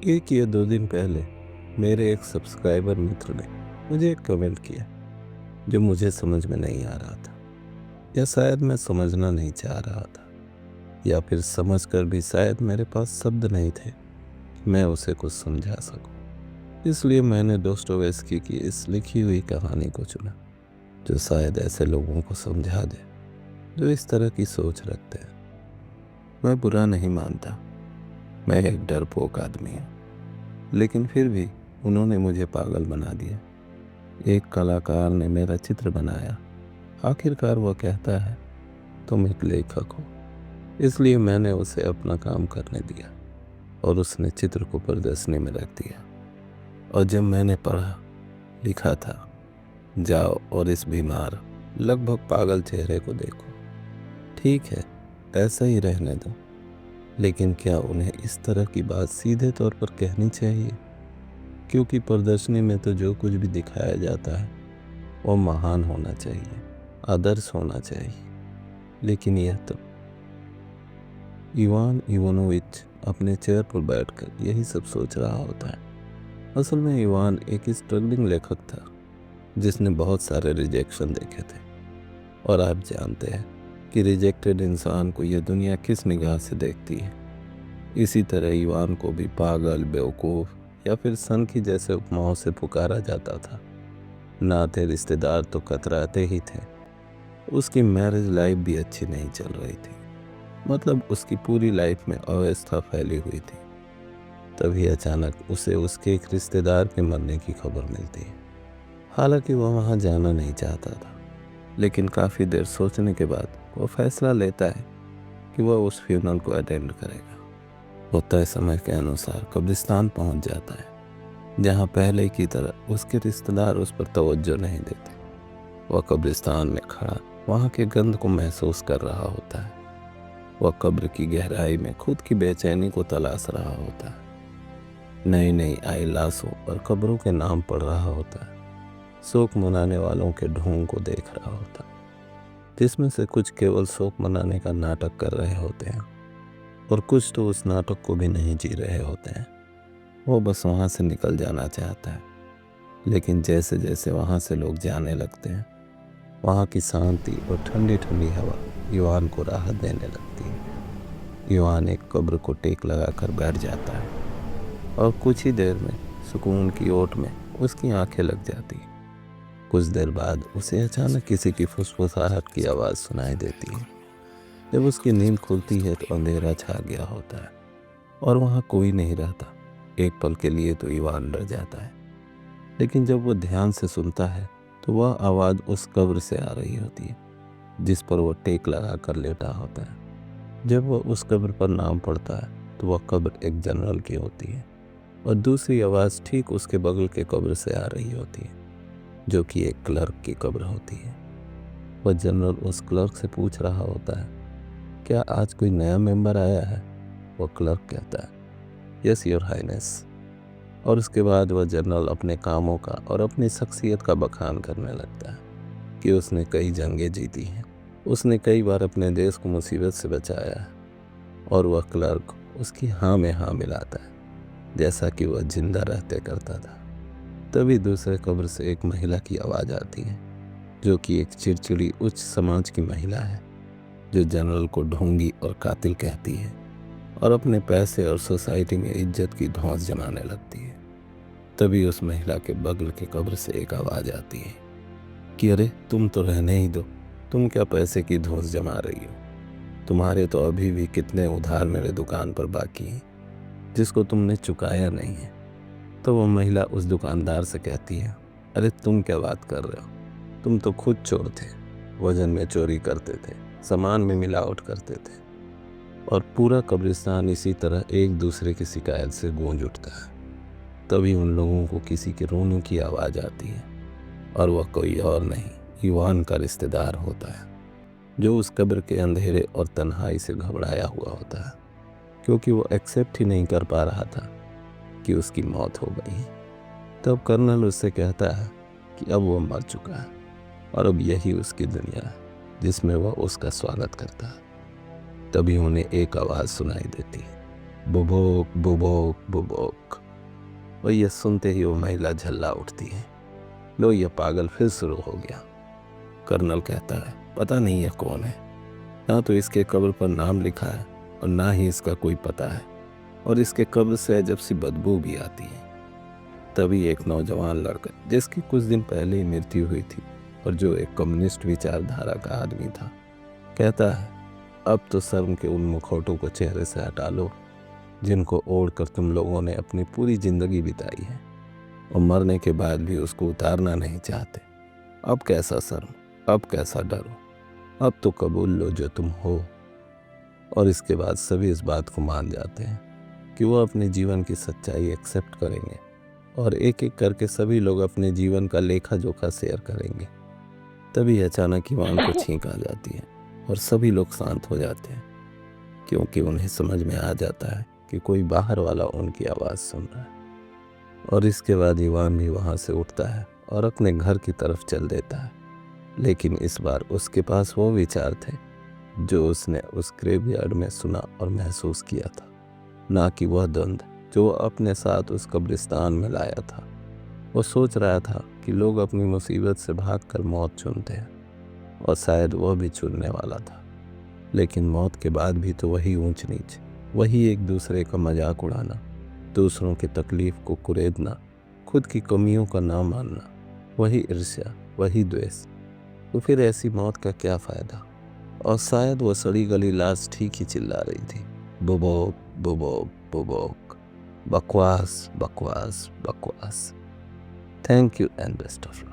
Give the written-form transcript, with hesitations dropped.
एक या 2 दिन पहले मेरे एक सब्सक्राइबर मित्र ने मुझे एक कमेंट किया जो मुझे समझ में नहीं आ रहा था, या शायद मैं समझना नहीं चाह रहा था, या फिर समझ कर भी शायद मेरे पास शब्द नहीं थे कि मैं उसे कुछ समझा सकूं। इसलिए मैंने दोस्तोयेव्स्की की इस लिखी हुई कहानी को चुना जो शायद ऐसे लोगों को समझा दे जो इस तरह की सोच रखते हैं। मैं बुरा नहीं मानता, मैं एक डरपोक आदमी हूँ, लेकिन फिर भी उन्होंने मुझे पागल बना दिया। एक कलाकार ने मेरा चित्र बनाया, आखिरकार वह कहता है तुम एक लेखक हो, इसलिए मैंने उसे अपना काम करने दिया और उसने चित्र को प्रदर्शनी में रख दिया। और जब मैंने पढ़ा, लिखा था, जाओ और इस बीमार लगभग पागल चेहरे को देखो। ठीक है, ऐसा ही रहने दो, लेकिन क्या उन्हें इस तरह की बात सीधे तौर पर कहनी चाहिए? क्योंकि प्रदर्शनी में तो जो कुछ भी दिखाया जाता है वो महान होना चाहिए, आदर्श होना चाहिए, लेकिन यह तो। इवान इवानोविच अपने चेयर पर बैठकर यही सब सोच रहा होता है। असल में इवान एक स्ट्रगलिंग लेखक था जिसने बहुत सारे रिजेक्शन देखे थे, और आप जानते हैं कि रिजेक्टेड इंसान को यह दुनिया किस निगाह से देखती है। इसी तरह इवान को भी पागल, बेवकूफ़ या फिर सनकी जैसे उपमाओं से पुकारा जाता था। नाते रिश्तेदार तो कतराते ही थे। उसकी मैरिज लाइफ भी अच्छी नहीं चल रही थी, मतलब उसकी पूरी लाइफ में अव्यवस्था फैली हुई थी। तभी अचानक उसे उसके एक रिश्तेदार के मरने की खबर मिलती है। हालांकि वह वहाँ जाना नहीं चाहता था, लेकिन काफ़ी देर सोचने के बाद वह फैसला लेता है कि वह उस फ्यूनरल को अटेंड करेगा। वो तय समय के अनुसार कब्रिस्तान पहुंच जाता है, जहां पहले की तरह उसके रिश्तेदार उस पर तवज्जो नहीं देते। वह कब्रिस्तान में खड़ा वहां के गंध को महसूस कर रहा होता है। वह कब्र की गहराई में खुद की बेचैनी को तलाश रहा होता है। नई नई आई लाशों और कब्रों के नाम पढ़ रहा होता है। शोक मनाने वालों के ढोंग को देख रहा होता है, जिसमें से कुछ केवल शोक मनाने का नाटक कर रहे होते हैं और कुछ तो उस नाटक को भी नहीं जी रहे होते हैं। वो बस वहाँ से निकल जाना चाहता है, लेकिन जैसे जैसे वहाँ से लोग जाने लगते हैं, वहाँ की शांति और ठंडी ठंडी हवा इवान को राहत देने लगती है। इवान एक कब्र को टेक लगाकर बैठ जाता है और कुछ ही देर में सुकून की ओट में उसकी आंखें लग जाती हैं। कुछ देर बाद उसे अचानक किसी की फुसफुसाहट की आवाज़ सुनाई देती है। जब उसकी नींद खुलती है तो अंधेरा छा गया होता है और वहाँ कोई नहीं रहता। एक पल के लिए तो इवान डर जाता है, लेकिन जब वो ध्यान से सुनता है तो वह आवाज़ उस कब्र से आ रही होती है जिस पर वो टेक लगा कर लेटा होता है। जब वह उस कब्र पर नाम पढ़ता है तो वह कब्र एक जनरल की होती है और दूसरी आवाज़ ठीक उसके बगल के कब्र से आ रही होती है, जो कि एक क्लर्क की कब्र होती है। वह जनरल उस क्लर्क से पूछ रहा होता है, क्या आज कोई नया मेंबर आया है? वो क्लर्क कहता है, यस योर हाइनेस। और उसके बाद वह जनरल अपने कामों का और अपनी शख्सियत का बखान करने लगता है कि उसने कई जंगें जीती हैं, उसने कई बार अपने देश को मुसीबत से बचाया है। और वह क्लर्क उसकी हाँ में हाँ मिलाता है, जैसा कि वह जिंदा रहते करता था। तभी दूसरे कब्र से एक महिला की आवाज़ आती है, जो कि एक चिड़चिड़ी उच्च समाज की महिला है, जो जनरल को ढोंगी और कातिल कहती है और अपने पैसे और सोसाइटी में इज्जत की धौंस जमाने लगती है। तभी उस महिला के बगल के कब्र से एक आवाज़ आती है कि अरे तुम तो रहने ही दो, तुम क्या पैसे की धौंस जमा रही हो? तुम्हारे तो अभी भी कितने उधार मेरे दुकान पर बाकी हैं जिसको तुमने चुकाया नहीं है। तो वो महिला उस दुकानदार से कहती है, अरे तुम क्या बात कर रहे हो? तुम तो खुद चोर थे, वजन में चोरी करते थे, सामान में मिलावट करते थे। और पूरा कब्रिस्तान इसी तरह एक दूसरे की शिकायत से गूंज उठता है। तभी उन लोगों को किसी के रोने की आवाज़ आती है, और वह कोई और नहीं, इवान का रिश्तेदार होता है, जो उस कब्र के अंधेरे और तन्हाई से घबराया हुआ होता है, क्योंकि वो एक्सेप्ट ही नहीं कर पा रहा था कि उसकी मौत हो गई है। तब कर्नल उससे कहता है कि अब वो मर चुका है और अब यही उसकी दुनिया है जिसमें वह उसका स्वागत करता है। तभी उन्हें एक आवाज़ सुनाई देती है, बुबोक बुबोक बुबोक। और यह सुनते ही वो महिला झल्ला उठती है। लो, ये पागल फिर शुरू हो गया। कर्नल कहता है, पता नहीं है कौन है, ना तो इसके कब्र पर नाम लिखा है और ना ही इसका कोई पता है, और इसके कब्र से अजब सी बदबू भी आती है। तभी एक नौजवान लड़का, जिसकी कुछ दिन पहले ही मृत्यु हुई थी और जो एक कम्युनिस्ट विचारधारा का आदमी था, कहता है, अब तो शर्म के उन मुखौटों को चेहरे से हटा लो जिनको ओढ़ कर तुम लोगों ने अपनी पूरी जिंदगी बिताई है और मरने के बाद भी उसको उतारना नहीं चाहते। अब कैसा शर्म, अब कैसा डर, अब तो कबूल लो जो तुम हो। और इसके बाद सभी इस बात को मान जाते हैं कि वो अपने जीवन की सच्चाई एक्सेप्ट करेंगे और एक एक करके सभी लोग अपने जीवन का लेखा जोखा शेयर करेंगे। तभी अचानक ईवान को छींक आ जाती है और सभी लोग शांत हो जाते हैं, क्योंकि उन्हें समझ में आ जाता है कि कोई बाहर वाला उनकी आवाज़ सुन रहा है। और इसके बाद ईवान भी वहाँ से उठता है और अपने घर की तरफ चल देता है। लेकिन इस बार उसके पास वो विचार थे जो उसने उस ग्रेवयार्ड में सुना और महसूस किया था, ना कि वह द्वंद्व जो अपने साथ उस कब्रिस्तान में लाया था। वो सोच रहा था कि लोग अपनी मुसीबत से भागकर मौत चुनते हैं और शायद वह भी चुनने वाला था, लेकिन मौत के बाद भी तो वही ऊंच नीच, वही एक दूसरे का मजाक उड़ाना, दूसरों की तकलीफ को कुरेदना, खुद की कमियों का ना मानना, वही ईर्ष्या, वही द्वेष। तो फिर ऐसी मौत का क्या फ़ायदा। और शायद वो सड़ी गली लाश ठीक ही चिल्ला रही थी, बुबोक बुबोक बुबोक, बकवास बकवास बकवास। Thank you and best of luck.